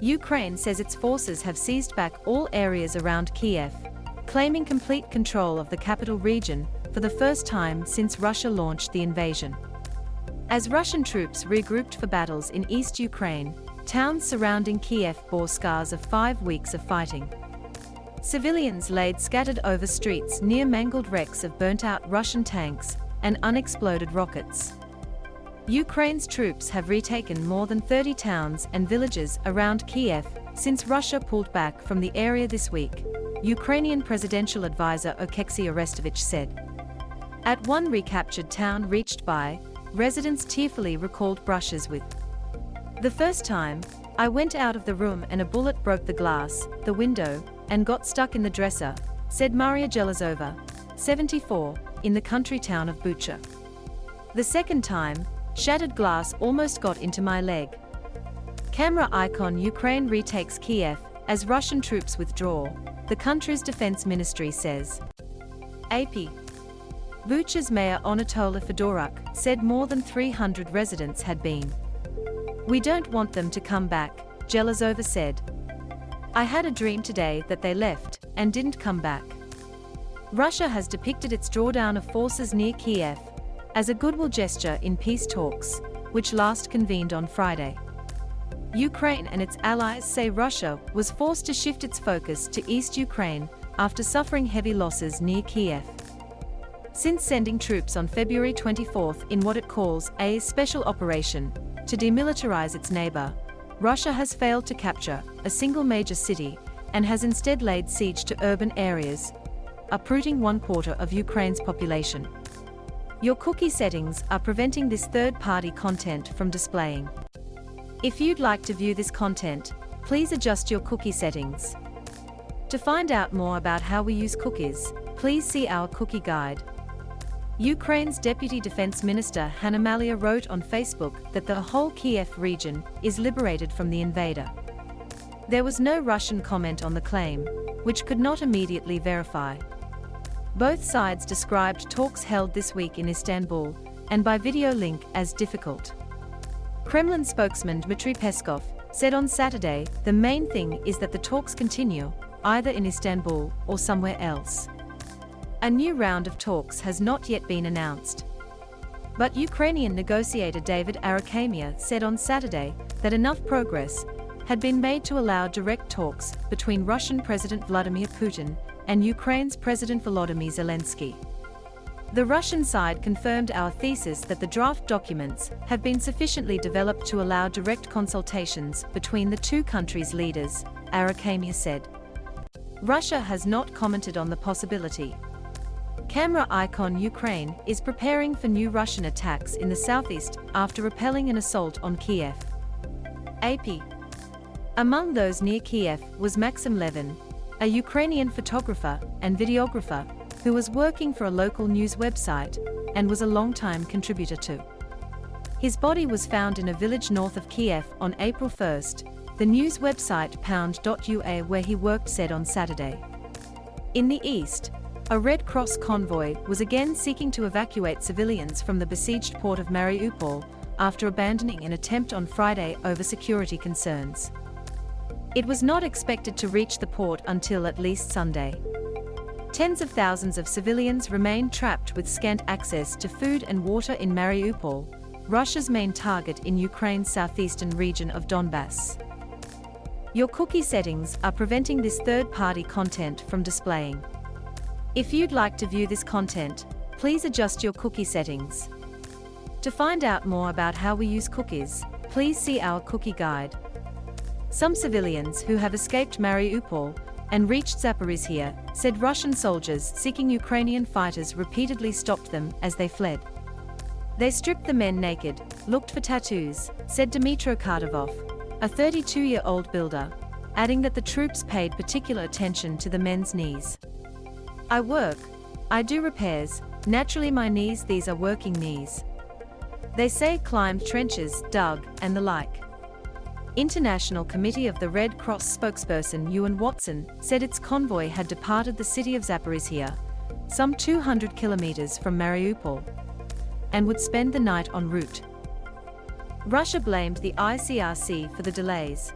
Ukraine says its forces have seized back all areas around Kyiv, claiming complete control of the capital region for the first time since Russia launched the invasion. As Russian troops regrouped for battles in East Ukraine, towns surrounding Kyiv bore scars of 5 weeks of fighting. Civilians laid scattered over streets near mangled wrecks of burnt-out Russian tanks and unexploded rockets. Ukraine's troops have retaken more than 30 towns and villages around Kyiv since Russia pulled back from the area this week, Ukrainian presidential advisor Oxy Arestovich said. At one recaptured town reached by, residents tearfully recalled brushes with. The first time, I went out of the room and a bullet broke the glass, the window, and got stuck in the dresser, said Maria Jelazova, 74, in the country town of Bucha. The second time, shattered glass almost got into my leg. Camera icon Ukraine retakes Kyiv as Russian troops withdraw, the country's defense ministry says. AP. Bucha's mayor Anatoly Fedoruk said more than 300 residents had been. We don't want them to come back, Jelazova said. I had a dream today that they left and didn't come back. Russia has depicted its drawdown of forces near Kyiv as a goodwill gesture in peace talks, which last convened on Friday. Ukraine and its allies say Russia was forced to shift its focus to East Ukraine after suffering heavy losses near Kyiv. Since sending troops on February 24 in what it calls a special operation to demilitarize its neighbor, Russia has failed to capture a single major city and has instead laid siege to urban areas, uprooting 1/4 of Ukraine's population. Your cookie settings are preventing this third-party content from displaying. If you'd like to view this content, please adjust your cookie settings. To find out more about how we use cookies, please see our cookie guide. Ukraine's Deputy Defense Minister Hanna Maliar wrote on Facebook that the whole Kyiv region is liberated from the invader. There was no Russian comment on the claim, which could not immediately verify. Both sides described talks held this week in Istanbul, and by video link, as difficult. Kremlin spokesman Dmitry Peskov said on Saturday the main thing is that the talks continue, either in Istanbul or somewhere else. A new round of talks has not yet been announced. But Ukrainian negotiator David Arakhamia said on Saturday that enough progress had been made to allow direct talks between Russian President Vladimir Putin and Ukraine's President Volodymyr Zelensky. The Russian side confirmed our thesis that the draft documents have been sufficiently developed to allow direct consultations between the two countries' leaders, Arakhamia said. Russia has not commented on the possibility. Camera icon Ukraine is preparing for new Russian attacks in the southeast after repelling an assault on Kyiv. AP. Among those near Kyiv was Maxim Levin, a Ukrainian photographer and videographer who was working for a local news website and was a long-time contributor to. His body was found in a village north of Kyiv on April 1, the news website pound.ua where he worked said on Saturday. In the east, a Red Cross convoy was again seeking to evacuate civilians from the besieged port of Mariupol after abandoning an attempt on Friday over security concerns. It was not expected to reach the port until at least Sunday. Tens of thousands of civilians remain trapped with scant access to food and water in Mariupol, Russia's main target in Ukraine's southeastern region of Donbass. Your cookie settings are preventing this third-party content from displaying. If you'd like to view this content, please adjust your cookie settings. To find out more about how we use cookies, please see our cookie guide. Some civilians who have escaped Mariupol and reached Zaporizhia said Russian soldiers seeking Ukrainian fighters repeatedly stopped them as they fled. They stripped the men naked, looked for tattoos, said Dmitro Kartavov, a 32-year-old builder, adding that the troops paid particular attention to the men's knees. I work, I do repairs, naturally my knees these are working knees. They say climbed trenches, dug, and the like. International Committee of the Red Cross spokesperson Ewan Watson said its convoy had departed the city of Zaporizhia, some 200 kilometers from Mariupol, and would spend the night en route. Russia blamed the ICRC for the delays.